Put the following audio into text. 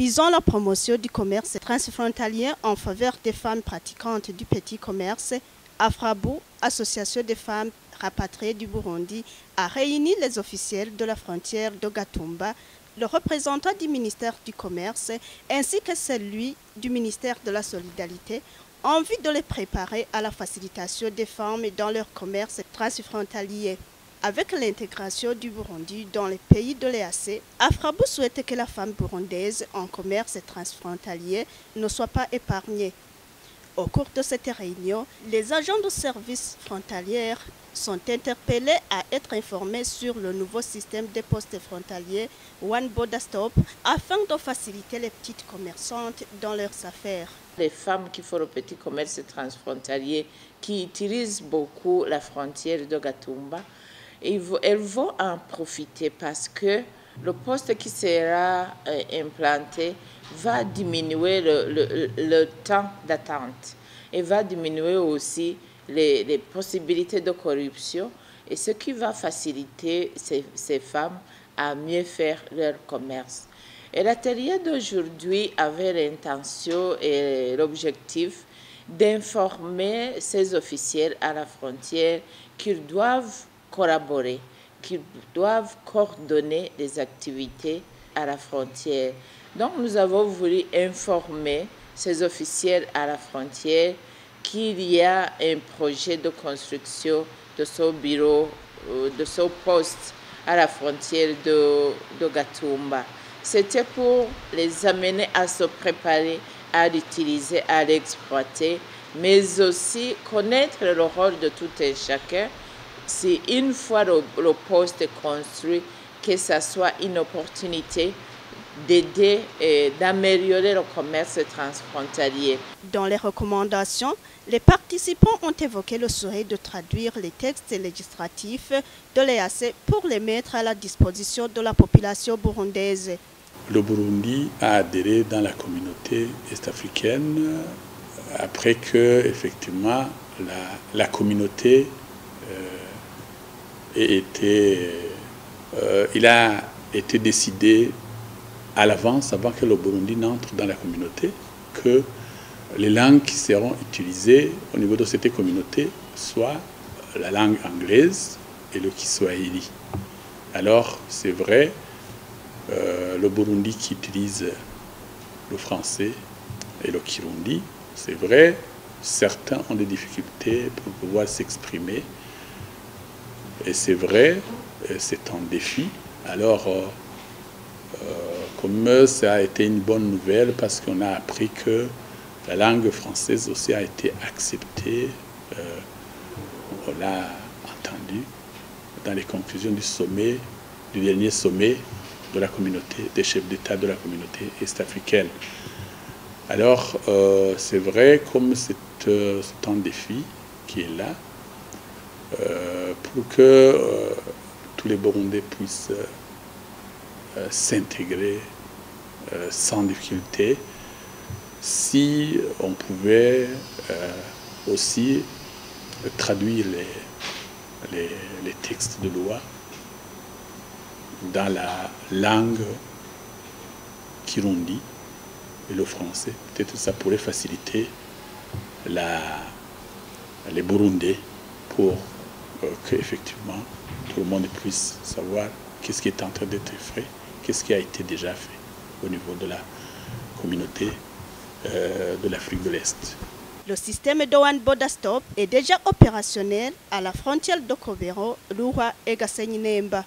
visant la promotion du commerce transfrontalier en faveur des femmes pratiquantes du petit commerce, Afrabu, association des femmes rapatriées du Burundi, a réuni les officiels de la frontière de Gatumba, le représentant du ministère du Commerce ainsi que celui du ministère de la Solidarité en vue de les préparer à la facilitation des femmes dans leur commerce transfrontalier. Avec l'intégration du Burundi dans les pays de l'EAC, Afrabu souhaite que la femme burundaise en commerce transfrontalier ne soit pas épargnée. Au cours de cette réunion, les agents de services frontaliers sont interpellés à être informés sur le nouveau système de postes frontaliers One Border Stop afin de faciliter les petites commerçantes dans leurs affaires. Les femmes qui font le petit commerce transfrontalier, qui utilisent beaucoup la frontière de Gatumba, elles vont en profiter parce que le poste qui sera implanté va diminuer le temps d'attente et va diminuer aussi les possibilités de corruption, et ce qui va faciliter ces femmes à mieux faire leur commerce. Et l'atelier d'aujourd'hui avait l'intention et l'objectif d'informer ces officiels à la frontière qu'ils doivent collaborer, qu'ils doivent coordonner les activités à la frontière. Donc nous avons voulu informer ces officiels à la frontière qu'il y a un projet de construction de ce bureau, de ce poste à la frontière de Gatumba. C'était pour les amener à se préparer à l'utiliser, à l'exploiter, mais aussi connaître le rôle de tout et chacun. Si une fois le poste est construit, que ce soit une opportunité d'aider et d'améliorer le commerce transfrontalier. Dans les recommandations, les participants ont évoqué le souhait de traduire les textes législatifs de l'EAC pour les mettre à la disposition de la population burundaise. Le Burundi a adhéré dans la communauté est-africaine après que, effectivement, la communauté il a été décidé à l'avance, avant que le Burundi n'entre dans la communauté, que les langues qui seront utilisées au niveau de cette communauté soient la langue anglaise et le Kiswahili. Alors, c'est vrai, le Burundi qui utilise le français et le Kirundi, c'est vrai, certains ont des difficultés pour pouvoir s'exprimer. Et c'est vrai, c'est un défi. Alors, comme ça a été une bonne nouvelle, parce qu'on a appris que la langue française aussi a été acceptée, on l'a entendu dans les conclusions du dernier sommet de la communauté, des chefs d'État de la communauté est-africaine. Alors, c'est vrai, comme c'est un défi qui est là, pour que tous les Burundais puissent s'intégrer sans difficulté, si on pouvait aussi traduire les textes de loi dans la langue kirundi et le français. Peut-être ça pourrait faciliter les Burundais pour qu'effectivement tout le monde puisse savoir qu'est-ce qui est en train d'être fait, qu'est-ce qui a été déjà fait au niveau de la communauté de l'Afrique de l'Est. Le système de One Border Stop est déjà opérationnel à la frontière de Kobero, Lura et Gasenyi-Nemba.